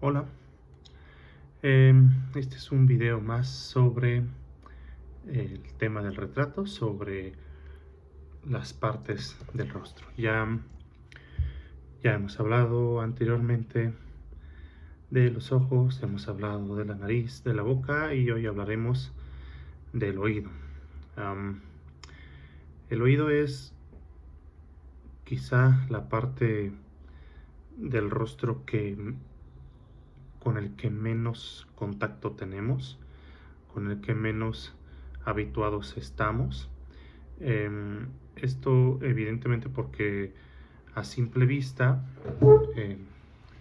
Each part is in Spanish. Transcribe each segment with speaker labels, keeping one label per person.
Speaker 1: Hola, este es un video más sobre el tema del retrato, sobre las partes del rostro. Ya hemos hablado anteriormente de los ojos, hemos hablado de la nariz, de la boca y hoy hablaremos del oído. Am, el oído es quizá la parte del rostro con el que menos contacto tenemos, con el que menos habituados estamos. Esto evidentemente porque a simple vista, eh,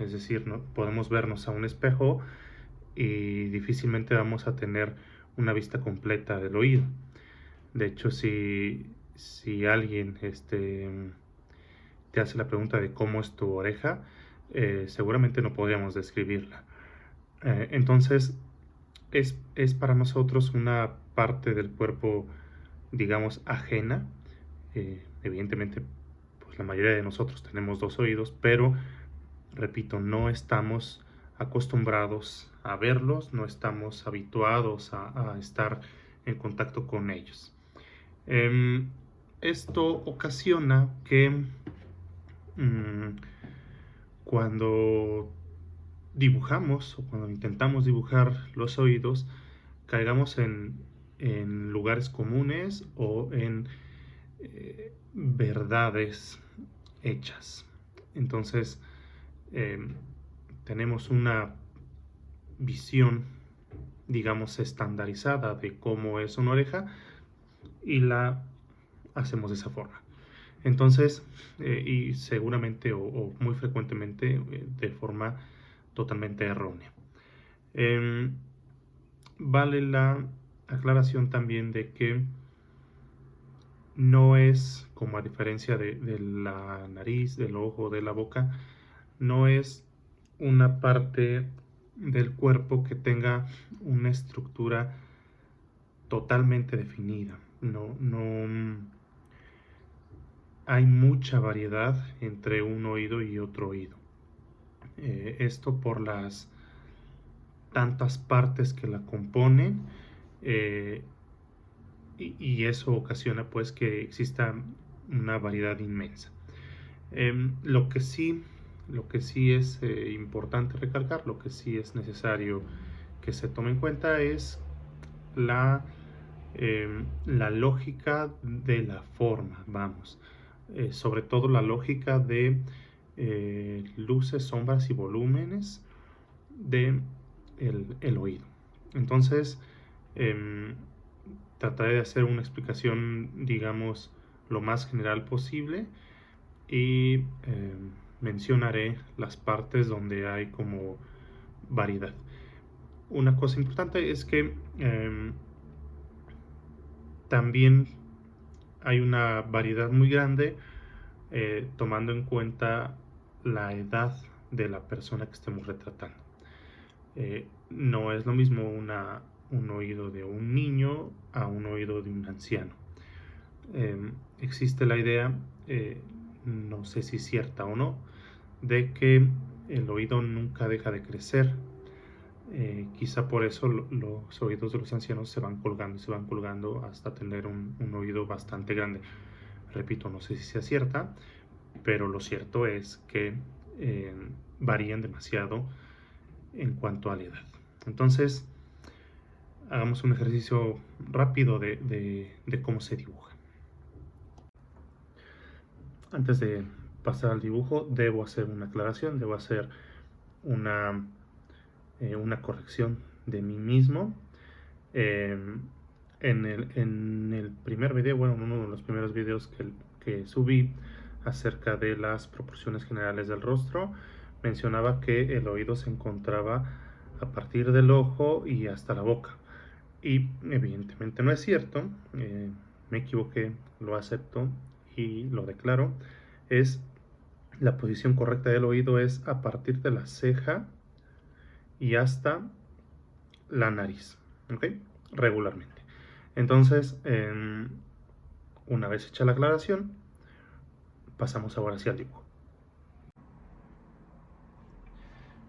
Speaker 1: es decir, ¿no? Podemos vernos a un espejo y difícilmente vamos a tener una vista completa del oído. De hecho, si alguien te hace la pregunta de cómo es tu oreja, seguramente no podríamos describirla. Entonces, es para nosotros una parte del cuerpo, digamos, ajena. Evidentemente, pues la mayoría de nosotros tenemos dos oídos, pero, repito, no estamos acostumbrados a verlos, no estamos habituados a estar en contacto con ellos. Em, Esto ocasiona que mm, cuando dibujamos o cuando intentamos dibujar los oídos, caigamos en lugares comunes o en verdades hechas. Entonces, eh, tenemos una visión, digamos, estandarizada de cómo es una oreja y la hacemos de esa forma. Entonces, y seguramente o muy frecuentemente de forma totalmente errónea. Em, Vale la aclaración también de que no es, como a diferencia de la nariz, del ojo, de la boca, no es una parte del cuerpo que tenga una estructura totalmente definida. No hay mucha variedad entre un oído y otro oído. Esto por las tantas partes que la componen, eh, y eso ocasiona pues que exista una variedad inmensa. Lo que sí, lo que sí es importante recalcar, lo que sí es necesario que se tome en cuenta es la, la lógica de la forma, vamos. Sobre todo la lógica de luces, sombras y volúmenes de el oído. Entonces, em, trataré de hacer una explicación, digamos, lo más general posible y mencionaré las partes donde hay como variedad. Una cosa importante es que también hay una variedad muy grande tomando en cuenta la edad de la persona que estemos retratando. No es lo mismo un oído de un niño a un oído de un anciano. Existe la idea, no sé si cierta o no, de que el oído nunca deja de crecer. Quizá por eso los oídos de los ancianos se van colgando hasta tener un oído bastante grande. Repito, no sé si sea cierta, pero lo cierto es que eh, varían demasiado en cuanto a la edad. Entonces, hagamos un ejercicio rápido de cómo se dibuja. Antes de pasar al dibujo, debo hacer una aclaración, debo hacer una, una corrección de mí mismo. Eh, en el primer video, bueno, uno de los primeros videos que subí acerca de las proporciones generales del rostro, mencionaba que el oído se encontraba a partir del ojo y hasta la boca. Y evidentemente no es cierto, me equivoqué, lo acepto y lo declaro. Es la posición correcta del oído es a partir de la ceja y hasta la nariz, ¿ok? Regularmente. Entonces, una vez hecha la aclaración, pasamos ahora hacia el dibujo.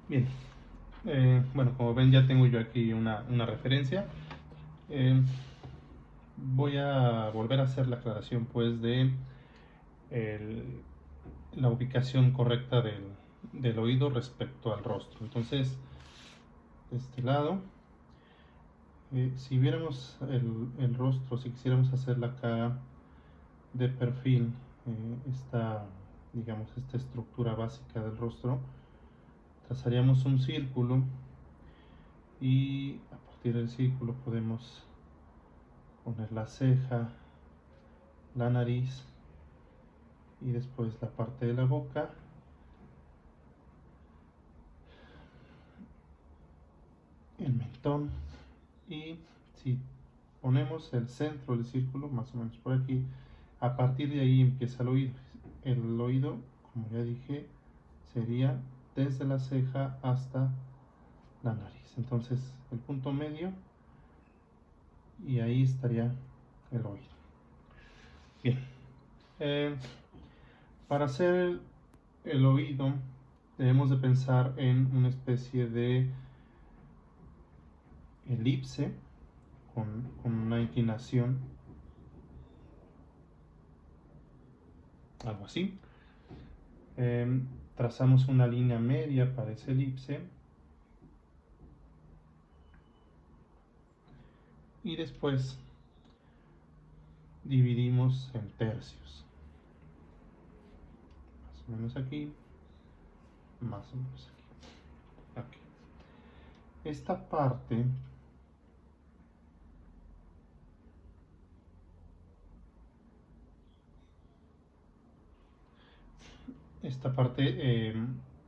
Speaker 1: Bien, Bueno, como ven, ya tengo yo aquí una referencia. Voy a volver a hacer la aclaración pues de el, la ubicación correcta del oído respecto al rostro. Entonces, de este lado, si viéramos el rostro, si quisiéramos hacerla acá de perfil, digamos, esta estructura básica del rostro, trazaríamos un círculo y a partir del círculo podemos poner la ceja, la nariz y después la parte de la boca, el mentón, y si ponemos el centro del círculo, más o menos por aquí, a partir de ahí empieza el oído. El oído, como ya dije, sería desde la ceja hasta la nariz. Entonces el punto medio, y ahí estaría el oído. Bien, eh, para hacer el oído debemos de pensar en una especie de elipse con una inclinación, algo así. Trazamos una línea media para esa elipse y después dividimos en tercios, más o menos aquí, más o menos aquí. Okay. Esta parte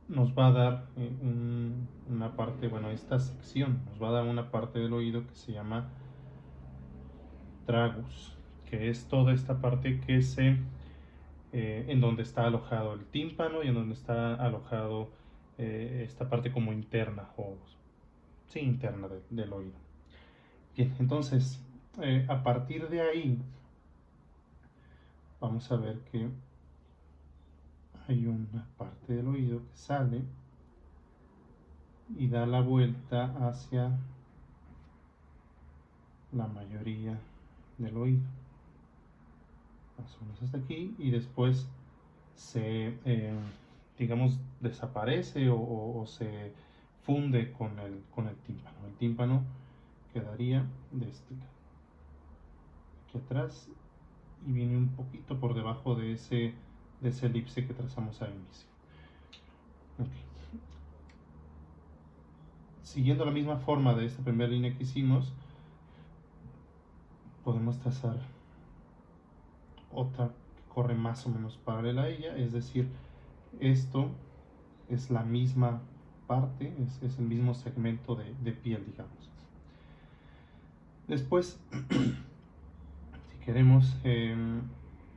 Speaker 1: nos va a dar una parte, bueno, esta sección nos va a dar una parte del oído que se llama tragus, que es toda esta parte que en donde está alojado el tímpano y en donde está alojado esta parte como interna, o sí, interna del oído. Bien, entonces, a partir de ahí, vamos a ver que hay una parte del oído que sale y da la vuelta hacia la mayoría del oído, más o menos hasta aquí, y después digamos, desaparece o se funde con el tímpano. El tímpano quedaría de este lado, aquí atrás, y viene un poquito por debajo de ese elipse que trazamos al inicio. Okay. Siguiendo la misma forma de esta primera línea que hicimos, podemos trazar otra que corre más o menos paralela a ella, es decir, esto es la misma parte, es el mismo segmento de piel, digamos. Después, si queremos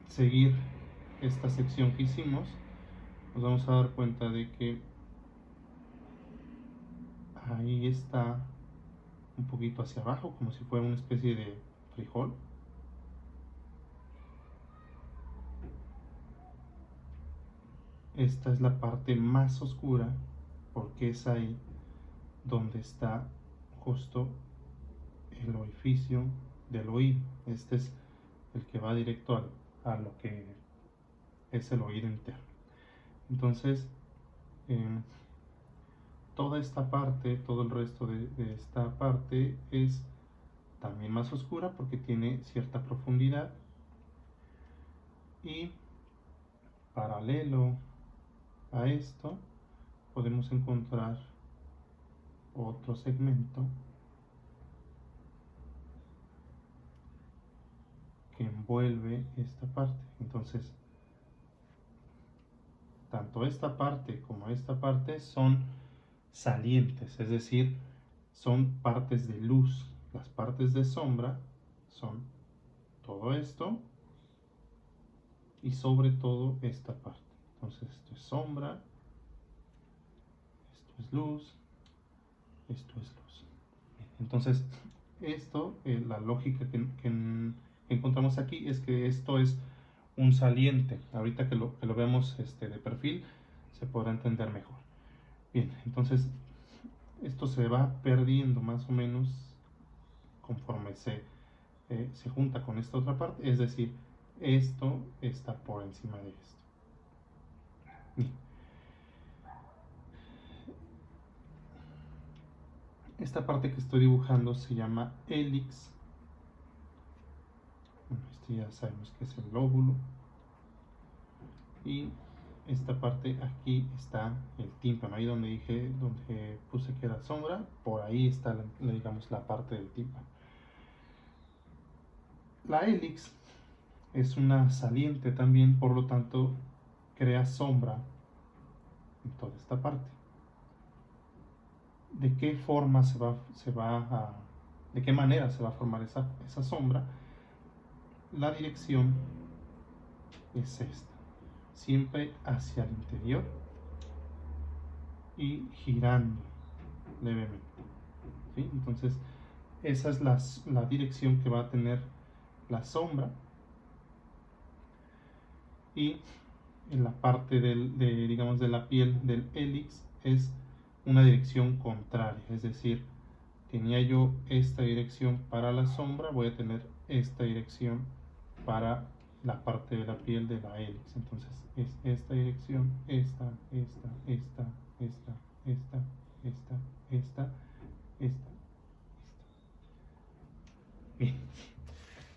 Speaker 1: seguir esta sección que hicimos, nos vamos a dar cuenta de que ahí está un poquito hacia abajo, como si fuera una especie de frijol. Esta es la parte más oscura porque es ahí donde está justo el orificio del oído. Este es el que va directo a lo que es el oído interno. Entonces, toda esta parte, todo el resto de esta parte es también más oscura porque tiene cierta profundidad, y paralelo a esto podemos encontrar otro segmento que envuelve esta parte. Entonces, tanto esta parte como esta parte son salientes, es decir, son partes de luz. Las partes de sombra son todo esto y sobre todo esta parte. Entonces esto es sombra, esto es luz, esto es luz. Entonces esto, la lógica que encontramos aquí es que esto es un saliente. Ahorita que lo vemos de perfil se podrá entender mejor. Bien, entonces esto se va perdiendo más o menos conforme se junta con esta otra parte, es decir, esto está por encima de esto. Bien. Esta parte que estoy dibujando se llama hélix. Bueno, este ya sabemos que es el lóbulo. Y esta parte aquí está el tímpano, ahí donde puse que era sombra, por ahí está digamos la parte del tímpano. La hélix es una saliente también, por lo tanto crea sombra en toda esta parte. ¿De qué forma de qué manera se va a formar esa sombra? La dirección es esta, siempre hacia el interior y girando levemente, ¿sí? Entonces esa es la dirección que va a tener la sombra, y en la parte digamos, de la piel del hélix es una dirección contraria, es decir, tenía yo esta dirección para la sombra, voy a tener esta dirección para la parte de la piel de la hélix. Entonces es esta dirección, esta. Bien,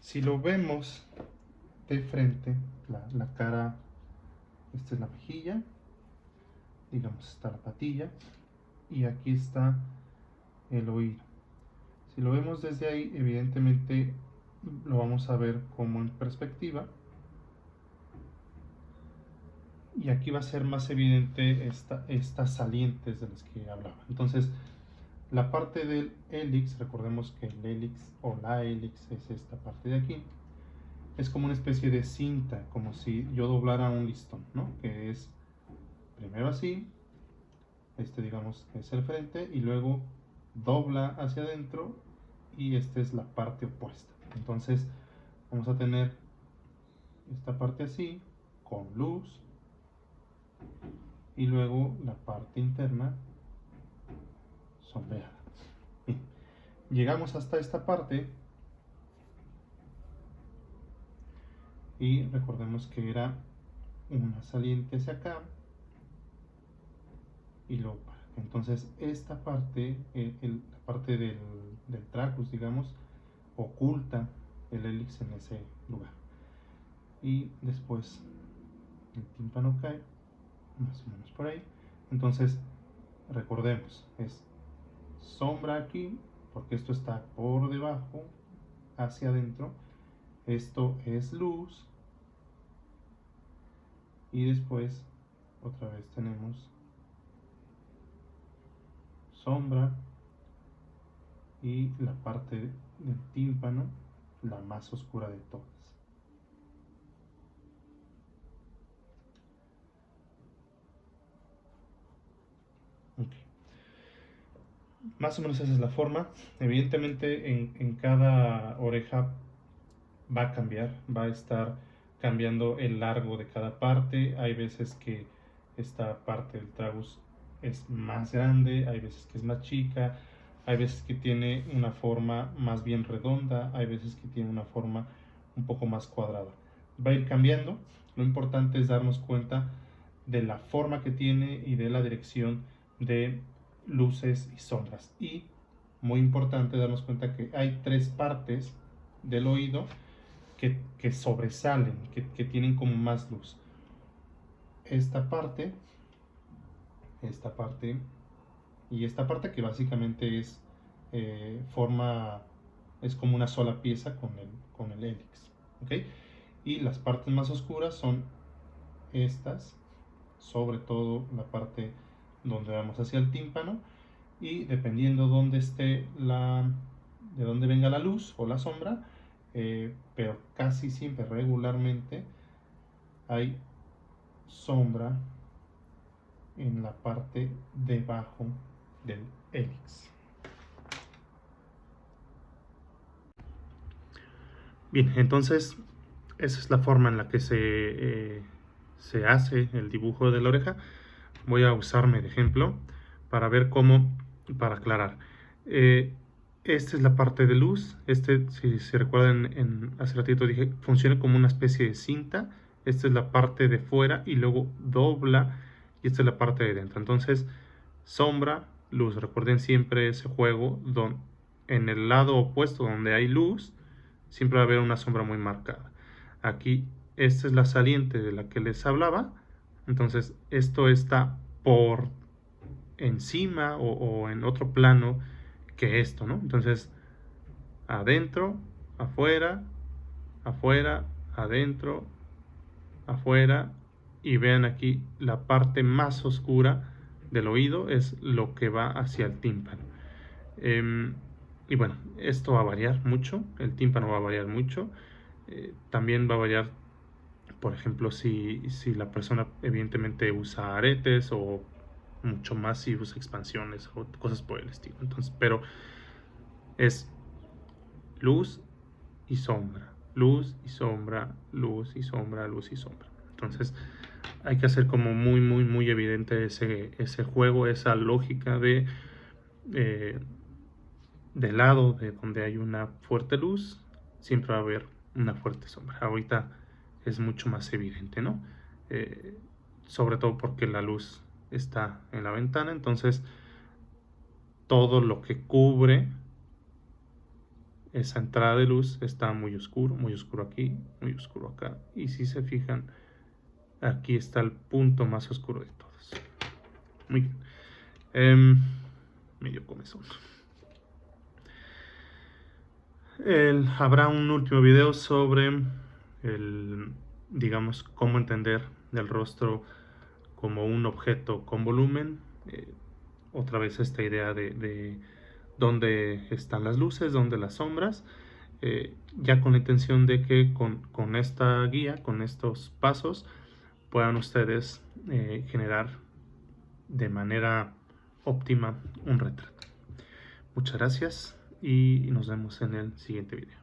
Speaker 1: si lo vemos de frente, la cara, esta es la mejilla, digamos, está la patilla, y aquí está el oído. Si lo vemos desde ahí, evidentemente lo vamos a ver como en perspectiva, y aquí va a ser más evidente estas salientes de las que hablaba. Entonces, la parte del hélix, recordemos que el hélix o la hélix es esta parte de aquí, es como una especie de cinta, como si yo doblara un listón, ¿no? Que es primero así, digamos que es el frente, y luego dobla hacia adentro, y esta es la parte opuesta. Entonces vamos a tener esta parte así, con luz, y luego la parte interna sombreada. Bien. Llegamos hasta esta parte, y recordemos que era una saliente hacia acá y luego para acá. Entonces esta parte, la parte del tragus, digamos, oculta el hélix en ese lugar, y después el tímpano cae más o menos por ahí. Entonces recordemos, es sombra aquí porque esto está por debajo hacia adentro, esto es luz, y después otra vez tenemos sombra, y la parte del tímpano, la más oscura de todas. Okay. Más o menos esa es la forma. Evidentemente en cada oreja va a cambiar, va a estar cambiando el largo de cada parte. Hay veces que esta parte del tragus es más grande, hay veces que es más chica, hay veces que tiene una forma más bien redonda, hay veces que tiene una forma un poco más cuadrada. Va a ir cambiando. Lo importante es darnos cuenta de la forma que tiene y de la dirección de luces y sombras. Y muy importante darnos cuenta que hay tres partes del oído que sobresalen, que tienen como más luz. Esta parte y esta parte, que básicamente es es como una sola pieza con el hélix, ¿okay? Y las partes más oscuras son estas, sobre todo la parte donde vamos hacia el tímpano, y dependiendo dónde esté de dónde venga la luz o la sombra, pero casi siempre, regularmente, hay sombra en la parte debajo del hélix. Bien, entonces esa es la forma en la que se hace el dibujo de la oreja. Voy a usarme de ejemplo para ver cómo para aclarar. Esta es la parte de luz. Si se recuerdan, hace ratito dije, funciona como una especie de cinta. Esta es la parte de fuera y luego dobla, y esta es la parte de dentro. Entonces, sombra, luz. Recuerden siempre ese juego donde en el lado opuesto donde hay luz, siempre va a haber una sombra muy marcada. Aquí, esta es la saliente de la que les hablaba. Entonces, esto está por encima o en otro plano que esto, ¿no? Entonces, adentro, afuera, afuera, adentro, afuera, y vean aquí la parte más oscura del oído es lo que va hacia el tímpano. Y bueno, esto va a variar mucho, el tímpano va a variar mucho. También va a variar, por ejemplo, si la persona evidentemente usa aretes, o mucho más si usa expansiones o cosas por el estilo. Entonces, pero es luz y sombra, luz y sombra, luz y sombra, luz y sombra. Entonces hay que hacer como muy evidente ese juego, esa lógica de del lado de donde hay una fuerte luz, siempre va a haber una fuerte sombra. Ahorita es mucho más evidente, ¿no? Sobre todo porque la luz está en la ventana, entonces todo lo que cubre esa entrada de luz está muy oscuro aquí, muy oscuro acá. Y si se fijan, aquí está el punto más oscuro de todos. Muy bien. Medio comezón. Habrá un último video sobre digamos, cómo entender el rostro como un objeto con volumen. Otra vez esta idea de dónde están las luces, dónde las sombras, ya con la intención de que con esta guía, con estos pasos, puedan ustedes generar de manera óptima un retrato. Muchas gracias y nos vemos en el siguiente video.